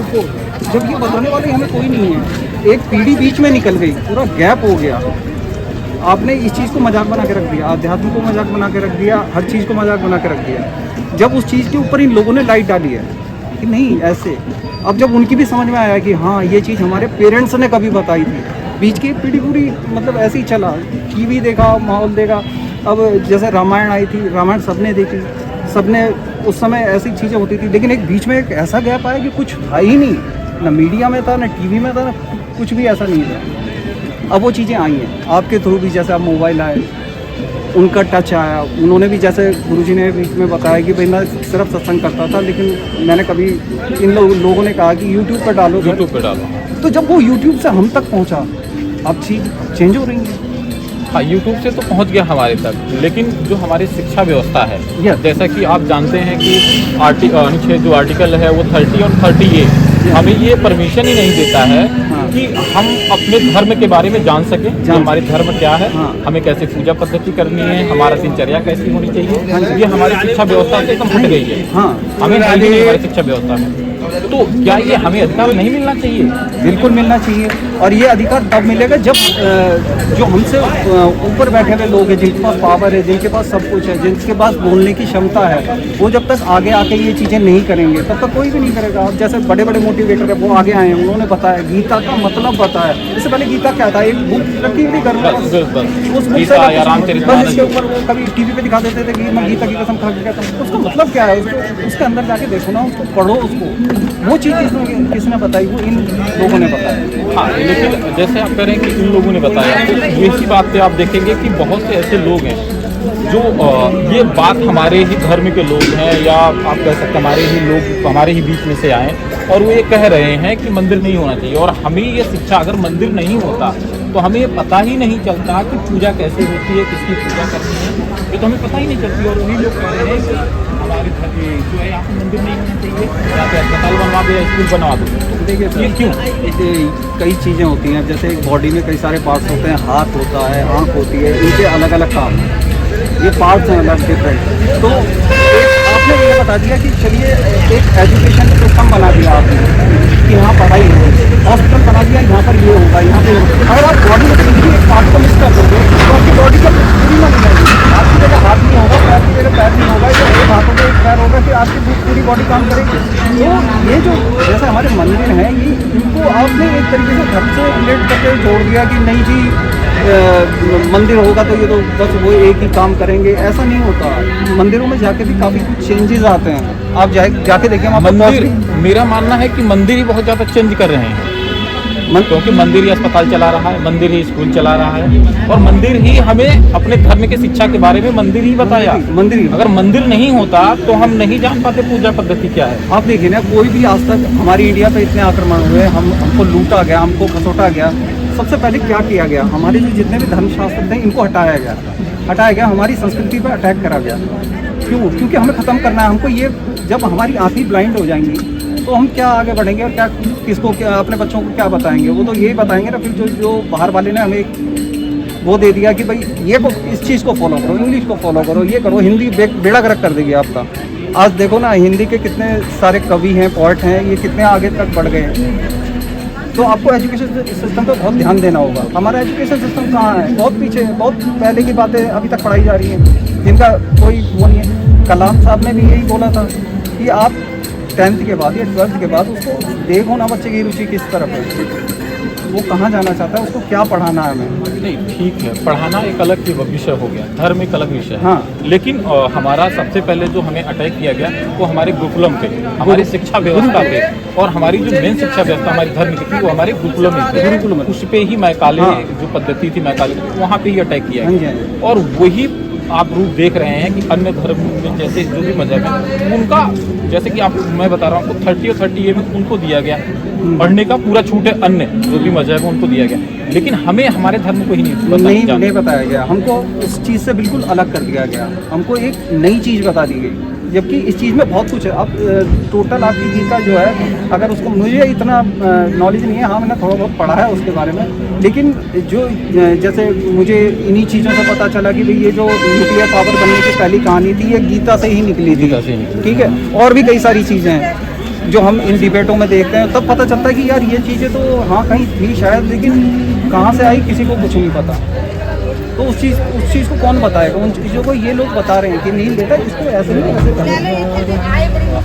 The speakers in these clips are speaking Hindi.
आपको, जब ये बताने वाले हमें कोई नहीं है। एक पीढ़ी बीच में निकल गई, पूरा गैप हो गया। आपने इस चीज़ को मजाक बना के रख दिया, अध्यात्म को मजाक बना के रख दिया, हर चीज़ को मजाक बना के रख दिया। जब उस चीज़ के ऊपर इन लोगों ने लाइट डाली है कि नहीं ऐसे, अब जब उनकी भी समझ में आया कि हाँ ये चीज़ हमारे पेरेंट्स ने कभी बताई थी, बीच की पीढ़ी पूरी मतलब ऐसे ही चला, टीवी देखा, माहौल देखा। अब जैसे रामायण आई थी, रामायण सबने देखी, सबने उस समय ऐसी चीज़ें होती थी, लेकिन एक बीच में एक ऐसा गैप आया कि कुछ था ही नहीं, ना मीडिया में था, ना टीवी में था, ना कुछ भी ऐसा नहीं था। अब वो चीज़ें आई हैं आपके थ्रू भी, जैसे आप मोबाइल आए, उनका टच आया। उन्होंने भी जैसे गुरुजी ने बीच में बताया कि भाई मैं सिर्फ सत्संग करता था, लेकिन मैंने कभी इन लोगों ने कहा कि यूट्यूब पर डालो, तो जब वो यूट्यूब से हम तक पहुंचा, अब चीज़ चेंज हो रही है। हाँ, यूट्यूब से तो पहुंच गया हमारे तक, लेकिन जो हमारी शिक्षा व्यवस्था है, जैसा कि आप जानते हैं कि जो आर्टिकल है वो 30 और 30A हमें ये परमिशन ही नहीं देता है कि हम अपने धर्म के बारे में जान सकें कि हमारे धर्म क्या है, हमें कैसे पूजा पद्धति करनी है, हमारा दिनचर्या कैसी होनी चाहिए। ये हमारी शिक्षा व्यवस्था से एकदम हट गई है, हमें हमारी शिक्षा व्यवस्था में। तो क्या ये हमें अधिकार नहीं मिलना चाहिए? बिल्कुल मिलना चाहिए, और ये अधिकार तब मिलेगा जब जो हमसे ऊपर बैठे हुए लोग हैं, जिनके पास पावर है, जिनके पास सब कुछ है, जिनके पास बोलने की क्षमता है, वो जब तक आगे आके ये चीज़ें नहीं करेंगे तब तक कोई भी नहीं करेगा। अब जैसे बड़े बड़े मोटिवेटर है वो आगे आए हैं, उन्होंने बताया, गीता का मतलब बताया। इससे पहले गीता क्या था, एक बुक रखी हुई घर में, उस बुक से बस इसके ऊपर वो कभी टीवी पे दिखा देते थे कि मैं गीता की कसम खा के कहता हूँ, उसका मतलब क्या है, उसके अंदर जाके देखो ना, उसको पढ़ो, उसको वो चीज़ किसने बताई, वो इन लोगों ने बताया। हाँ, लेकिन जैसे आप कह रहे हैं कि इन लोगों ने बताया, तो इसी बात पे आप देखेंगे कि बहुत से ऐसे लोग हैं जो ये बात हमारे ही धर्म के लोग हैं, या आप कह सकते हमारे ही लोग हमारे ही बीच में से आए, और वो ये कह रहे हैं कि मंदिर नहीं होना चाहिए। और हमें ये शिक्षा, अगर मंदिर नहीं होता तो हमें ये पता ही नहीं चलता कि पूजा कैसे होती है, किसकी पूजा करनी है, ये तो हमें पता ही नहीं चलती। और वही लोग कह रहे हैं कि हमारे जो है यहाँ पर मंदिर नहीं होना चाहिए, या फिर अस्पताल बनवा दो या स्कूल बनवा दो। देखिए ये क्यों? कई चीज़ें होती हैं, जैसे एक बॉडी में कई सारे पार्ट्स होते हैं, हाथ होता है, आँख होती है, इनके अलग अलग काम हैं, ये पार्ट्स हैं अलग डिफरेंट। तो आपने ये बता दिया कि चलिए एक एजुकेशन सिस्टम बना दिया आपने कि यहाँ पढ़ाई होगी, हॉस्पिटल बना दिया, यहाँ पर ये होगा, यहाँ पे अगर आप बॉडी में किसी भी एक पार्ट को मिस कर दोगे तो आपकी बॉडी का पूरी ना मिलेगी। आपकी जगह हाथ नहीं होगा, पैर की जगह पैर नहीं होगा, या एक हाथ होगा एक पैर होगा, फिर आपकी पूरी बॉडी काम करेगी। तो ये जो जैसे हमारे मंदिर हैं, ये इनको आपने एक तरीके से घर से रिलेट करके जोड़ दिया कि नहीं जी मंदिर होगा तो ये तो बस वो एक ही काम करेंगे, ऐसा नहीं होता। मंदिरों में जाके भी काफ़ी कुछ चेंजेस आते हैं, आप जाके देखें। मंदिर, मेरा मानना है कि मंदिर ही बहुत ज़्यादा चेंज कर रहे हैं, क्योंकि मंदिर ही अस्पताल चला रहा है, मंदिर ही स्कूल चला रहा है, और मंदिर ही हमें अपने धर्म के शिक्षा के बारे में मंदिर ही बताया। मंदिर, अगर मंदिर नहीं होता तो हम नहीं जान पाते पूजा पद्धति क्या है। आप देखिए ना, कोई भी आज तक हमारी इंडिया पे इतने आक्रमण हुए, हमको लूटा गया, हमको खसोटा गया, सबसे पहले क्या किया गया, हमारे जो जितने भी धर्मशास्त्र थे इनको हटाया गया, हमारी संस्कृति पर अटैक करा गया। क्यों? क्योंकि हमें ख़त्म करना है। हमको ये, जब हमारी आँखें ब्लाइंड हो जाएंगी तो हम क्या आगे बढ़ेंगे, और क्या किसको क्या अपने बच्चों को क्या बताएंगे? वो तो यही बताएंगे ना फिर जो बाहर वाले ने हमें वो दे दिया कि भाई ये इस चीज़ को फॉलो करो, इंग्लिश को फॉलो करो, ये करो, हिंदी बेड़ा गर्क कर देगी आपका। आज देखो ना, हिंदी के कितने सारे कवि हैं, पोएट हैं, ये कितने आगे तक बढ़ गए हैं। तो आपको एजुकेशन सिस्टम पर बहुत ध्यान देना होगा। हमारा एजुकेशन सिस्टम कहाँ है? बहुत पीछे है, बहुत पहले की बातें अभी तक पढ़ाई जा रही हैं, जिनका कोई वो नहीं है। कलाम साहब ने भी यही बोला था कि आप 10th के बाद या 12th के बाद उसको देखो ना, बच्चे की रुचि किस तरफ है, वो कहाँ जाना चाहता है, उसको क्या पढ़ाना है हमें। नहीं, ठीक है, पढ़ाना एक अलग की विषय हो गया, धर्म एक अलग विषय है। हाँ, लेकिन हमारा सबसे पहले जो हमें अटैक किया गया वो हमारे गुरुकुलम पे, हमारी शिक्षा व्यवस्था पे, और हमारी जो मेन शिक्षा व्यवस्था हमारी धर्म की थी वो हमारे गुरुकुलम में थी। गुरुकुलम उस पे ही मैकाले जो पद्धति थी, मैकाले वहाँ पे ही अटैक किया गया, और वही आप रूप देख रहे हैं कि अन्य धर्म में जैसे जो भी मजहब है उनका, जैसे कि आप मैं बता रहा हूँ आपको 30 और 30A में उनको दिया गया पढ़ने का पूरा छूट है, अन्य जो भी मजहब है उनको दिया गया, लेकिन हमें हमारे धर्म को ही नहीं बताया गया। हमको उस चीज़ से बिल्कुल अलग कर दिया गया, हमको एक नई चीज़ बता दी गई, जबकि इस चीज़ में बहुत कुछ है। अब टोटल आपकी गीता जो है, अगर उसको, मुझे इतना नॉलेज नहीं है, हाँ मैंने थोड़ा बहुत पढ़ा है उसके बारे में, लेकिन जो जैसे मुझे इन्हीं चीज़ों से पता चला कि भाई ये जो न्यूक्लियर पावर बनने की पहली कहानी थी ये गीता से ही निकली थी, ठीक है, और भी कई सारी चीज़ें हैं जो हम इन डिबेटों में देखते हैं, तब पता चलता है कि यार ये चीज़ें तो हाँ कहीं थी शायद, लेकिन कहाँ से आई किसी को कुछ नहीं पता। तो उस चीज़ को कौन बताएगा? उन चीज़ों को ये लोग बता रहे हैं कि नहीं बेटा इसको ऐसे नहीं ऐसे करना।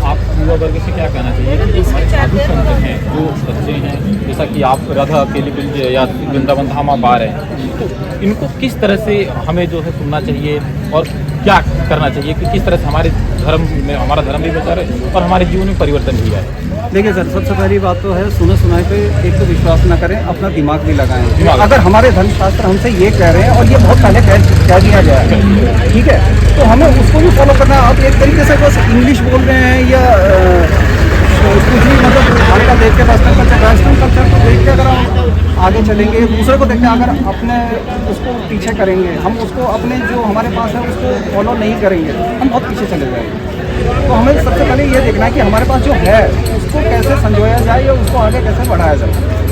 आप युवा वर्ग से क्या कहना चाहिए कि जो हमारे साधु संत हैं, जो बच्चे हैं, जैसा कि आप राधा केली बिंज या वृंदावन धाम आप आ रहे हैं, तो इनको किस तरह से हमें जो है सुनना चाहिए और क्या करना चाहिए कि किस तरह से हमारे धर्म में हमारा धर्म भी बचा रहे और हमारे जीवन में परिवर्तन भी आए? देखिए सर, सबसे पहली बात तो है सुने सुनाए पे एक तो विश्वास ना करें, अपना दिमाग भी लगाएं। अगर हमारे धर्मशास्त्र हमसे ये कह रहे हैं और ये बहुत पहले कह दिया गया है, ठीक है, तो हमें उसको भी फॉलो करना। आप एक तरीके से बस इंग्लिश बोल रहे हैं या कुछ भी मतलब हल्का देख के वेस्टर्न कल्चर को देख के अगर हम आगे चलेंगे, दूसरे को देख के अगर अपने उसको पीछे करेंगे, हम उसको अपने जो हमारे पास है उसको फॉलो नहीं करेंगे, हम बहुत पीछे चले जाएंगे। तो हमें सबसे पहले ये देखना है कि हमारे पास जो है उसको कैसे संजोया जाए या उसको आगे कैसे बढ़ाया जाए।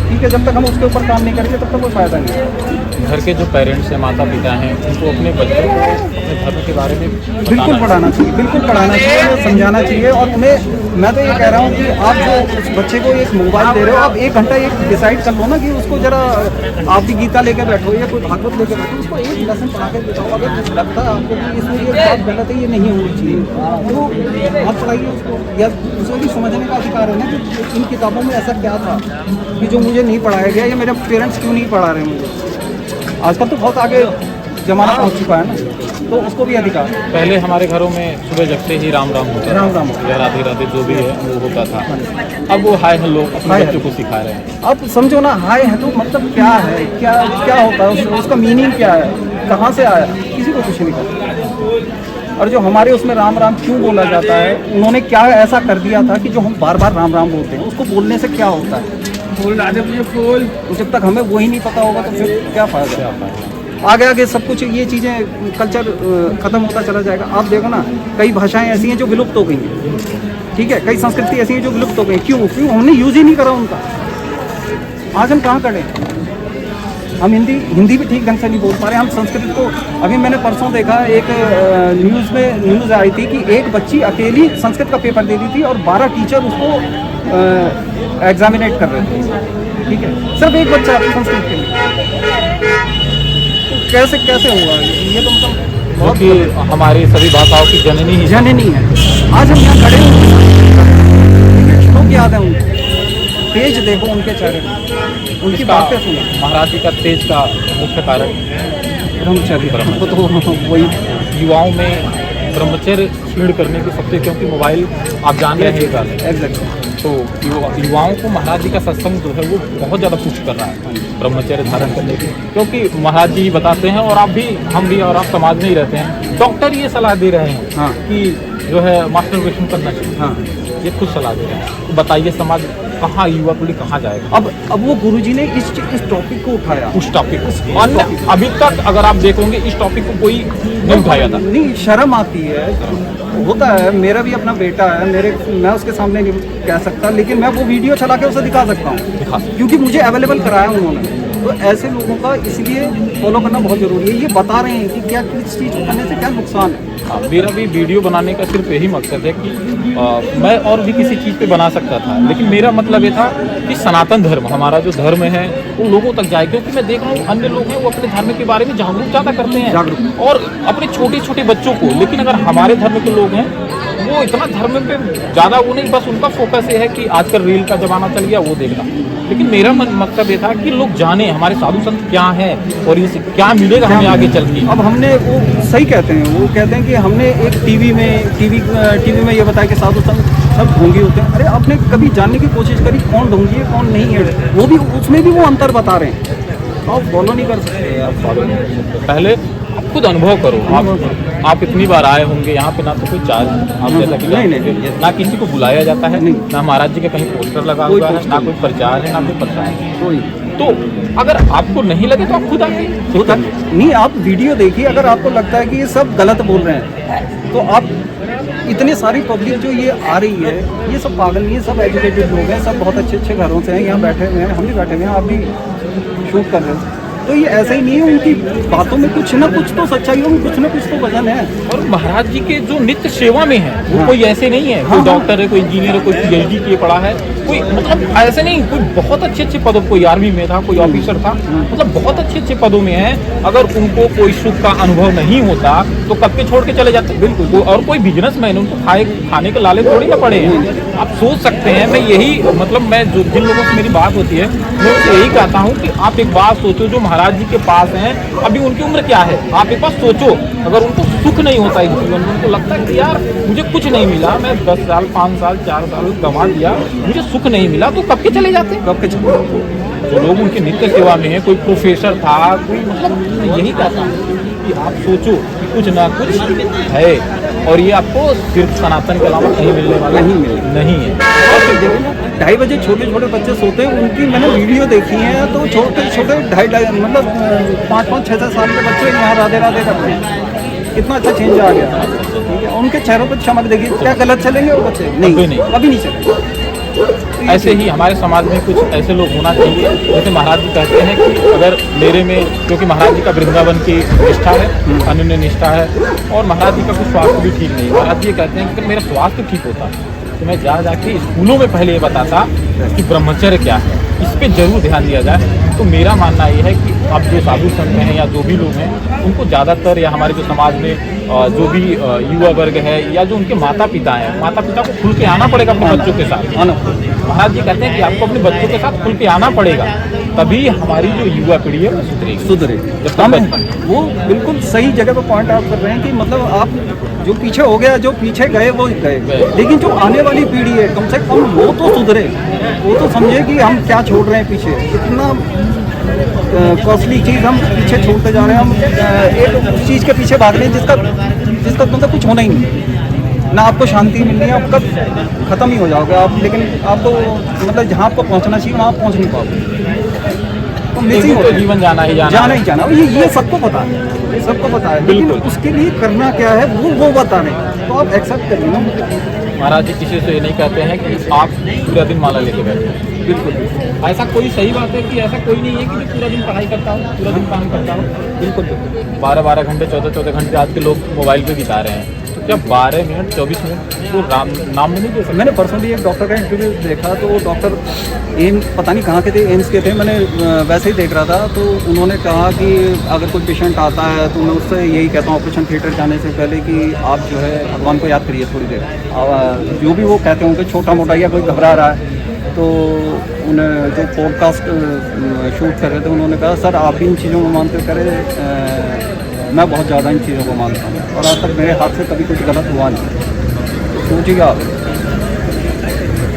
ठीक है, जब तक हम उसके ऊपर काम नहीं करेंगे तब तक कोई फायदा नहीं है। घर के जो पेरेंट्स हैं, माता पिता हैं, उनको अपने बच्चों को अपने धर्म के बारे में बिल्कुल पढ़ाना चाहिए, बिल्कुल पढ़ाना चाहिए, समझाना चाहिए। और उन्हें मैं तो ये कह रहा हूँ कि आप जो उस बच्चे को एक मोबाइल दे रहे हो, आप 1 घंटा एक डिसाइड कर लो ना कि उसको जरा आप भी गीता लेके बैठो या कोई भागवत लेके बैठो, उसको एक लेसन पढ़ा के बताओ। अगर कुछ लगता है आपको कि इसमें ये बात गलत है, ये नहीं होनी चाहिए, तो मत पढ़ाइए उसको। या उसे भी समझने का अधिकार है ना कि इन किताबों में ऐसा क्या था कि जो मुझे नहीं पढ़ाया गया, या मेरे पेरेंट्स क्यों नहीं पढ़ा रहे मुझे। आजकल तो बहुत आगे जमाना पहुँच चुका है ना, तो उसको भी अधिकार। पहले हमारे घरों में सुबह जगते ही राम राम होता, राम राम या राधे राधे जो भी है वो होता था। अब वो हाय हेलो अपने बच्चों को सिखा रहे हैं। अब समझो ना, हाय हेलो मतलब क्या है, क्या क्या होता है, उसका मीनिंग क्या है, कहाँ से आया, किसी को कुछ नहीं पता। और जो हमारे उसमें राम राम क्यों बोला जाता है, उन्होंने क्या ऐसा कर दिया था कि जो हम बार बार राम राम बोलते हैं, उसको बोलने से क्या होता है? बोल राधे मुझे बोल। तो जब तक हमें वही नहीं पता होगा तो फिर क्या फायदा है? आगे आगे सब कुछ ये चीज़ें कल्चर ख़त्म होता चला जाएगा। आप देखो ना, कई भाषाएं ऐसी हैं जो विलुप्त हो गई हैं, ठीक है, कई संस्कृति ऐसी हैं जो विलुप्त हो गई। क्यों? हमने यूज़ ही नहीं करा उनका। आज हम कहाँ करें? हम हिंदी भी ठीक ढंग से नहीं बोल पा रहे। हम संस्कृत को, अभी मैंने परसों देखा एक न्यूज़ आई थी कि एक बच्ची अकेली संस्कृत का पेपर दे दी थी और 12 टीचर उसको एग्जामिनेट कर रहे थे, ठीक है, सिर्फ एक बच्चा संस्कृत के लिए। कैसे हुआ ये? तो मतलब बहुत कि हमारी सभी भाषाओं की जननी है। आज हम यहाँ खड़े हैं, श्लोक याद है उनको, तेज देखो उनके चेहरे, उनकी बातें सुनो। महाराज जी का तेज का मुख्य कारण ब्रह्मचर्य, तो वही युवाओं में ब्रह्मचर्य क्षीण करने की सबसे, क्योंकि मोबाइल आप जान रहे हैं एग्जैक्टली, तो युवाओं को महाराज जी का सत्संग जो है वो बहुत ज़्यादा पुश कर रहा है ब्रह्मचर्य धारण करने की। क्योंकि महाराज जी बताते हैं, और आप भी, हम भी, और आप समाज में ही रहते हैं, डॉक्टर ये सलाह दे रहे हैं हाँ, कि जो है मास्टरबेशन करना चाहिए। हाँ, ये खुद सलाह दे रहे हैं। तो बताइए समाज कहाँ, युवा पीढ़ी कहाँ जाएगा? अब वो गुरुजी ने इस टॉपिक को उठाया, उस टॉपिक को अभी तक अगर आप देखोगे इस टॉपिक को कोई नहीं उठाया था। नहीं, शर्म आती है, होता है। मेरा भी अपना बेटा है, मैं उसके सामने नहीं कह सकता, लेकिन मैं वो वीडियो चला के उसे दिखा सकता हूँ, क्योंकि मुझे अवेलेबल कराया उन्होंने। तो ऐसे लोगों का इसलिए फॉलो करना बहुत ज़रूरी है। ये बता रहे हैं कि क्या किस चीज़ को करने से क्या नुकसान है। मेरा भी वीडियो बनाने का सिर्फ यही मकसद है कि मैं और भी किसी चीज़ पे बना सकता था, लेकिन मेरा मतलब ये था कि सनातन धर्म, हमारा जो धर्म है वो लोगों तक जाए। क्योंकि मैं देख रहा हूँ अन्य लोग हैं वो अपने धर्म के बारे में जागरूक ज़्यादा करते हैं, और अपने छोटे छोटे बच्चों को। लेकिन अगर हमारे धर्म के लोग हैं वो इतना धर्म पे ज़्यादा वो नहीं, बस उनका फोकस ये है कि आजकल रील का ज़माना चल गया वो देखना। लेकिन मेरा मकसद ये था कि लोग जाने हमारे साधु संत क्या हैं और इनसे क्या मिलेगा हमें आगे चल के। अब हमने, वो सही कहते हैं, वो कहते हैं कि हमने एक टीवी में ये बताया कि साधु संत सब ढोंगी होते हैं। अरे आपने कभी जानने की कोशिश करी कौन ढोंगी है कौन नहीं है? वो भी, उसमें भी वो अंतर बता रहे हैं। आप फॉलो नहीं कर सकते, आप फॉलो नहीं कर सकते। पहले आप खुद अनुभव करो। आप इतनी बार आए होंगे यहाँ पे, ना तो कोई चार्ज आप जैसा कि नहीं, ना किसी को बुलाया जाता है, ना महाराज जी के कहीं पोस्टर लगा हुआ है, ना कोई प्रचार है, ना कोई प्रचार है। तो अगर आपको नहीं लगे तो आप खुद आके नहीं, आप वीडियो देखिए। अगर आपको लगता है कि ये सब गलत बोल रहे हैं, तो आप, इतने सारी पब्लिक जो ये आ रही है, ये सब पागल नहीं है, सब एजुकेटेड लोग हैं, सब बहुत अच्छे घरों से हैं, यहाँ बैठे हुए हैं, हम भी बैठे हुए हैं, आप भी शूट कर रहे हैं। तो ये ऐसा ही नहीं है, उनकी बातों में कुछ ना कुछ तो सच्चाई है, कुछ ना कुछ तो वजन है। और महाराज जी के जो नित्य सेवा में है वो हाँ। कोई ऐसे नहीं है, कोई डॉक्टर है, कोई इंजीनियर है, कोई PhD किए पढ़ा है, कोई मतलब ऐसे नहीं, कोई बहुत अच्छे अच्छे पदों, कोई आर्मी में था, कोई ऑफिसर था, मतलब बहुत अच्छे अच्छे पदों में है। अगर उनको कोई सुख का अनुभव नहीं होता तो कब के छोड़ के चले जाते। बिल्कुल। और कोई बिजनेसमैन, उनको खाने के लाले थोड़ी ना पड़े हैं। आप सोच सकते हैं, मैं यही मतलब मैं जो जिन लोगों से मेरी बात होती है मैं उनसे यही कहता हूँ कि आप एक बात सोचो, जो महाराज जी के पास हैं, अभी उनकी उम्र क्या है, आप एक बार सोचो। अगर उनको सुख नहीं होता इस जीवन में, उनको लगता है कि यार मुझे कुछ नहीं मिला, मैं 10 साल 5 साल 4 साल गंवा दिया, मुझे सुख नहीं मिला, तो कब के चले जाते। कब के चले जाते। जो लोग उनकी नित्य सेवा में है, कोई प्रोफेसर था, कोई मतलब मैं यही कहता हूँ कि आप सोचो कि कुछ ना कुछ है, और ये आपको सिर्फ सनातन के अलावा कहीं मिलने वाला नहीं है। और फिर देखो ना, 2:30 बजे छोटे छोटे बच्चे सोते हैं, उनकी मैंने वीडियो देखी है, तो छोटे छोटे 2.5 मतलब 5-5 6-6 साल के बच्चे यहाँ राधे राधे करते हैं। कितना अच्छा चेंज आ गया, ठीक है। उनके चेहरों पर चमक देखिए, क्या गलत चलेंगे वो बच्चे? नहीं, कभी नहीं चलेंगे। ऐसे ही हमारे समाज में कुछ ऐसे लोग होना चाहिए, जैसे महाराज जी कहते हैं कि अगर मेरे में, क्योंकि महाराज जी का वृंदावन की निष्ठा है, अनन्य निष्ठा है, और महाराज जी का कुछ स्वास्थ्य भी ठीक नहीं। महाराज जी कहते हैं कि अगर मेरा स्वास्थ्य ठीक होता तो मैं जाके स्कूलों में पहले ये बताता कि ब्रह्मचर्य क्या है, इस पे जरूर ध्यान दिया जाए। तो मेरा मानना ये है कि अब जो साधु संत हैं या जो भी लोग हैं, उनको ज़्यादातर, या हमारे जो समाज में जो भी युवा वर्ग है, या जो उनके माता पिता हैं, माता पिता को खुल के आना पड़ेगा अपने बच्चों के साथ। महाराज जी कहते हैं कि आपको अपने बच्चों के साथ खुल के आना पड़ेगा, तभी हमारी जो युवा पीढ़ी है वो सुधरेगी। वो बिल्कुल सही जगह पर पॉइंट आउट कर रहे हैं कि मतलब आप जो पीछे हो गया, जो पीछे गए वो गए, लेकिन जो आने वाली पीढ़ी है कम से कम वो तो सुधरे, वो तो समझे कि हम क्या छोड़ रहे हैं पीछे। इतना कॉस्टली चीज़ हम पीछे छोड़ते जा रहे हैं, हम एक उस चीज़ के पीछे भाग रहे हैं जिसका मतलब कुछ होना ही नहीं। ना आपको शांति मिलनी है, आप कब ख़त्म ही हो जाओगे आप, लेकिन आपको मतलब जहाँ आपको पहुँचना चाहिए वहाँ आप पहुँच नहीं पाओगे, तो मिसिंग तो जीवन जाना ही जाना। ये सबको पता है, सबको पता है, लेकिन उसके लिए करना क्या है वो बता रहे, तो आप एक्सेप्ट करिए ना। महाराज जी किसी से ये नहीं कहते हैं कि आप पूरा दिन माला लेके बैठे। बिल्कुल ऐसा कोई सही बात है कि ऐसा कोई नहीं है कि जो पूरा दिन पढ़ाई करता हूँ, पूरा दिन काम करता हूँ। बिल्कुल 12-12 घंटे 14-14 घंटे आज के लोग मोबाइल पे बिता रहे हैं, तो क्या 12 मिनट 24 मिनट तो नाम में नहीं दे सकते। मैंने परसों भी एक डॉक्टर का इंटरव्यू देखा, तो वो डॉक्टर पता नहीं कहाँ के थे, एम्स के थे, मैंने वैसे ही देख रहा था, तो उन्होंने कहा कि अगर कोई पेशेंट आता है तो मैं उससे यही कहता हूँ ऑपरेशन थिएटर जाने से पहले कि आप जो है भगवान को याद करिए थोड़ी देर। जो भी वो कहते होंगे छोटा मोटा या कोई घबरा रहा है, तो उन्हें जो पॉडकास्ट शूट कर रहे थे उन्होंने कहा सर आप इन चीज़ों को मानते करें, मैं बहुत ज़्यादा इन चीज़ों को मानता हूँ और आज तक मेरे हाथ से कभी कुछ गलत हुआ नहीं। सोचिए आप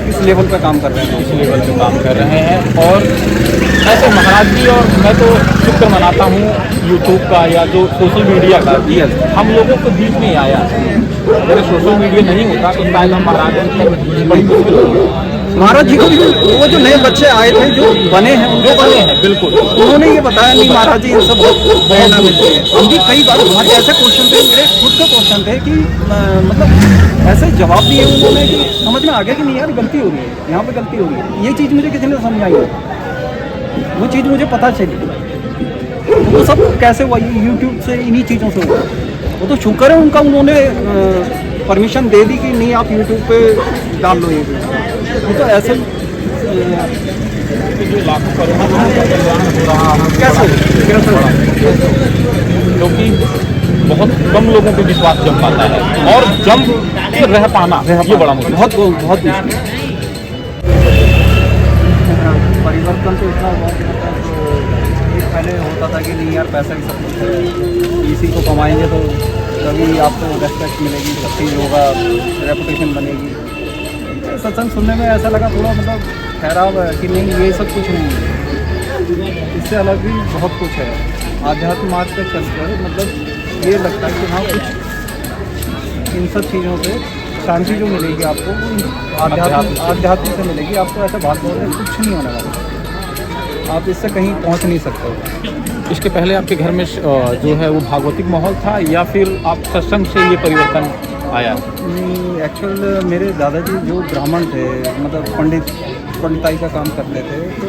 इस लेवल पे काम कर रहे हैं, इस लेवल पे काम कर रहे हैं। और ऐसे महाराज जी, और मैं तो शुक्र मनाता हूँ यूट्यूब का या जो सोशल मीडिया का, हम लोगों को बीच में आया। अगर सोशल मीडिया नहीं होता तो शायद हम महाराज जी तक बड़ी मुश्किल होगी। महाराज जी को भी वो जो नए बच्चे आए थे जो बने हैं बिल्कुल, उन्होंने ये बताया नहीं महाराज जी इनसे बहुत प्रेरणा मिलती है। हम भी कई बार हमारे ऐसे क्वेश्चन थे, मेरे खुद के क्वेश्चन थे कि मतलब ऐसे जवाब दिए उन्होंने कि समझ में आ गया कि नहीं यार गलती हो रही है, यहाँ पे गलती हो रही है। ये चीज़ मुझे किसी ने समझाई, वो चीज़ मुझे पता चली। वो सब कैसे हुआ, यूट्यूब से, इन्हीं चीज़ों से हुआ। वो तो शुक्र है उनका, उन्होंने परमिशन दे दी कि नहीं आप यूट्यूब पे डाल लो ये तो ऐसे जो लाखों करोड़ों का कल्याण हो रहा है कैसे क्योंकि बहुत कम लोगों को विश्वास जम पाता है, और जम के रह पाना ये बड़ा मुश्किल, बहुत मुश्किल। परिवर्तन तो इतना हुआ कि मतलब पहले होता था कि नहीं यार पैसा ही सब कुछ है, इसी को कमाएंगे तो कभी आपको रेस्पेक्ट मिलेगी, सब चीज़ होगा, रेपुटेशन बनेगी। सत्संग सुनने में ऐसा लगा थोड़ा मतलब ठहराव है कि नहीं ये सब कुछ नहीं है, इससे अलग भी बहुत कुछ है। आध्यात्म मार्ग पर चलकर मतलब ये लगता है कि हाँ कुछ इन सब चीज़ों से शांति जो मिलेगी आपको वो आध्यात्म से मिलेगी आपको। ऐसा भाग दौड़ में कुछ नहीं होने वाला, आप इससे कहीं पहुंच नहीं सकते। इसके पहले आपके घर में जो है वो भागवतिक माहौल था, या फिर आप सत्संग से ये परिवर्तन आया? एक्चुअल मेरे दादाजी जो ब्राह्मण थे, मतलब पंडित पंडिताई का काम करते थे, तो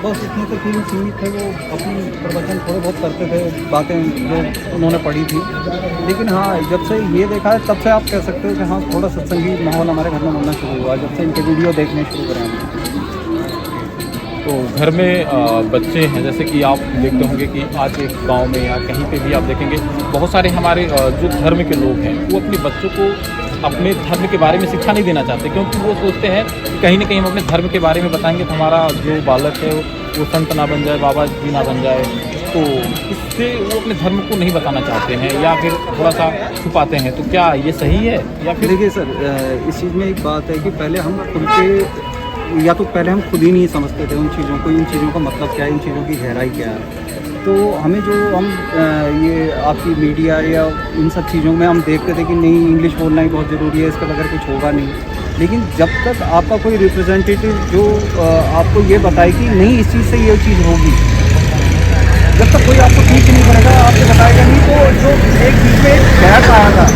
बस इतने तक ही सीमित थे। वो अपनी प्रवचन थोड़े बहुत करते थे, बातें जो उन्होंने पढ़ी थी। लेकिन हाँ, जब से ये देखा है तब से आप कह सकते हो कि हाँ, थोड़ा सत्संगी माहौल हमारे घर में बनना शुरू हुआ जब से इनके वीडियो देखने शुरू करें हमने। तो घर में बच्चे हैं, जैसे कि आप देखते होंगे कि आज एक गांव में या कहीं पे भी आप देखेंगे बहुत सारे हमारे जो धर्म के लोग हैं वो अपने बच्चों को अपने धर्म के बारे में शिक्षा नहीं देना चाहते, क्योंकि वो सोचते हैं कि कहीं ना कहीं हम अपने धर्म के बारे में बताएंगे तो हमारा जो बालक है वो संत ना बन जाए, बाबा जी ना बन जाए। तो इससे वो अपने धर्म को नहीं बताना चाहते हैं या फिर थोड़ा सा छुपाते हैं। तो क्या ये सही है या फिर? देखिए सर, इस चीज़ में एक बात है कि पहले हम खुद के या तो पहले हम खुद ही नहीं समझते थे उन चीज़ों को, इन चीज़ों का मतलब क्या है, इन चीज़ों की गहराई क्या है। तो हमें जो हम ये आपकी मीडिया या इन सब चीज़ों में हम देखते थे कि नहीं, इंग्लिश बोलना ही बहुत ज़रूरी है, इसके बगैर कुछ होगा नहीं। लेकिन जब तक आपका कोई रिप्रेजेंटेटिव जो आपको ये बताए कि नहीं, इस चीज़ से ये चीज़ होगी, जब तक कोई आपको ठीक नहीं करेगा, आपको बताएगा नहीं, तो जो एक बीच में एक गैप आया था,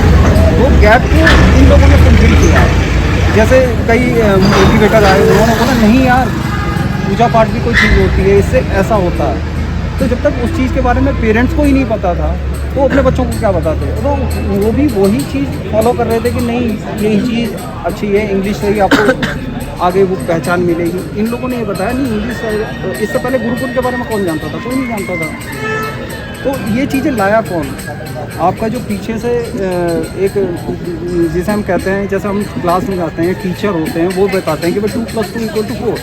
वो गैप को इन लोगों ने फुलफिल किया। जैसे कई मोटिवेटर आए, उन्होंने बोला नहीं यार, पूजा पाठ भी कोई चीज़ होती है, इससे ऐसा होता है। तो जब तक उस चीज़ के बारे में पेरेंट्स को ही नहीं पता था, तो अपने बच्चों को क्या बताते? तो वो भी वही चीज़ फॉलो कर रहे थे कि नहीं, यही चीज़ अच्छी है, इंग्लिश से ही आपको आगे वो पहचान मिलेगी। इन लोगों ने ये बताया नहीं, इंग्लिश इससे पहले गुरुकुल के बारे में कौन जानता था? कोई नहीं जानता था। तो ये चीज़ें लाया कौन? आपका जो पीछे से एक, जिसे हम कहते हैं, जैसे हम क्लास में जाते हैं, टीचर होते हैं, वो बताते हैं कि भाई 2 + 2 = 4।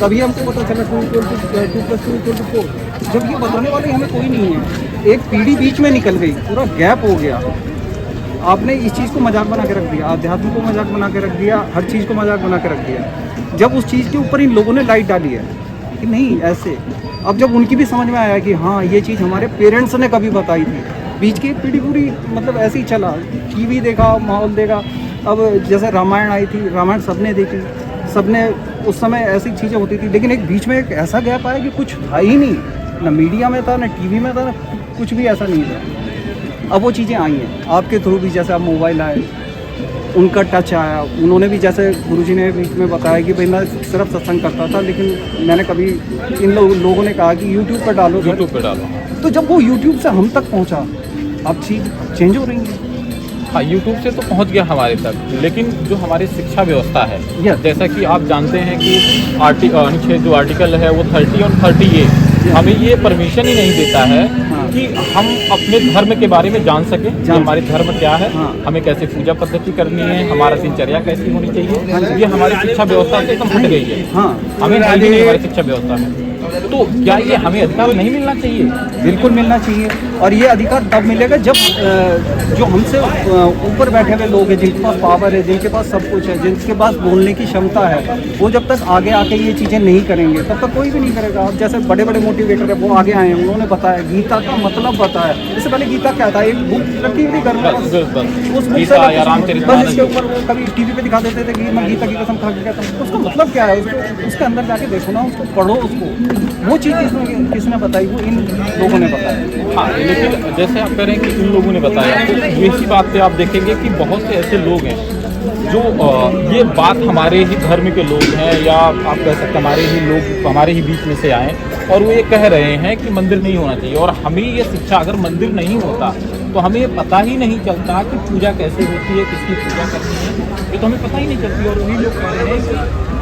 तभी हमको पता चला 2 + 2 = 4। जब ये बताने वाले हमें कोई नहीं है, एक पीढ़ी बीच में निकल गई, पूरा गैप हो गया। आपने इस चीज़ को मजाक बना के रख दिया, आध्यात्म को मजाक बना के रख दिया, हर चीज़ को मजाक बना के रख दिया। जब उस चीज़ के ऊपर इन लोगों ने लाइट डाली है कि नहीं ऐसे, अब जब उनकी भी समझ में आया कि हाँ, ये चीज़ हमारे पेरेंट्स ने कभी बताई थी, बीच की एक पीढ़ी पूरी मतलब ऐसे ही चला, टीवी देखा, माहौल देखा। अब जैसे रामायण आई थी, रामायण सबने देखी, सबने उस समय ऐसी चीज़ें होती थी, लेकिन एक बीच में एक ऐसा गैप आया कि कुछ था ही नहीं, ना मीडिया में था, ना टीवी में था, ना कुछ भी ऐसा नहीं था। अब वो चीज़ें आई हैं आपके थ्रू भी, जैसे अब मोबाइल आए, उनका टच आया। उन्होंने भी, जैसे गुरुजी ने बीच में बताया कि भाई मैं सिर्फ सत्संग करता था, लेकिन मैंने कभी इन लोगों ने कहा कि यूट्यूब पर डालो, यूट्यूब पर डालो। तो जब वो यूट्यूब से हम तक पहुंचा, अब चीज़ चेंज हो रही है। हाँ, यूट्यूब से तो पहुंच गया हमारे तक, लेकिन जो हमारी शिक्षा व्यवस्था है, जैसा कि आप जानते हैं कि अनुच्छेद जो आर्टिकल है वो 30 और 30A हमें ये परमिशन ही नहीं देता है कि हम अपने धर्म के बारे में जान सकें कि हमारे धर्म क्या है, हमें कैसे पूजा पद्धति करनी है, हमारा दिनचर्या कैसी होनी चाहिए। ये हमारी शिक्षा व्यवस्था से एकदम हट गई है, हमें नहीं हमारी शिक्षा व्यवस्था में। तो क्या ये हमें अधिकार नहीं मिलना चाहिए? बिल्कुल मिलना चाहिए, और ये अधिकार तब मिलेगा जब जो हमसे ऊपर बैठे हुए लोग हैं, जिनके पास पावर है, जिनके पास सब कुछ है, जिनके पास बोलने की क्षमता है, वो जब तक आगे आके ये चीज़ें नहीं करेंगे तब तक कोई भी नहीं करेगा। अब जैसे बड़े बड़े मोटिवेटर है, वो आगे आए हैं, उन्होंने बताया, गीता का मतलब बताया। इससे पहले गीता क्या था? एक बुक रखी हुई घर में, उस बुक से बस इसके ऊपर वो कभी टीवी पे दिखा देते थे कि मैं गीता की कसम खा के कहता हूँ। उसका मतलब क्या है? उसके अंदर जाके देखो ना, उसको पढ़ो, उसको वो चीज़ किसने बताई? वो इन लोगों ने बताया। हाँ, लेकिन जैसे आप कह रहे हैं कि इन लोगों ने बताया, तो यही बात पे आप देखेंगे कि बहुत से ऐसे लोग हैं जो ये बात हमारे ही धर्म के लोग हैं, या आप कह सकते हैं हमारे ही लोग हमारे ही बीच में से आए, और वो ये कह रहे हैं कि मंदिर नहीं होना चाहिए। और हमें ये शिक्षा, अगर मंदिर नहीं होता तो हमें पता ही नहीं चलता कि पूजा कैसे होती है, किसकी पूजा करनी है, ये तो हमें पता ही नहीं चलती। और वही लोग कह रहे हैं कि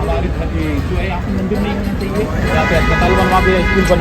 हमारे घर जो है यहाँ पर मंदिर नहीं होना चाहिए, यहाँ पे अस्पताल बनवा दे, स्कूल बनवा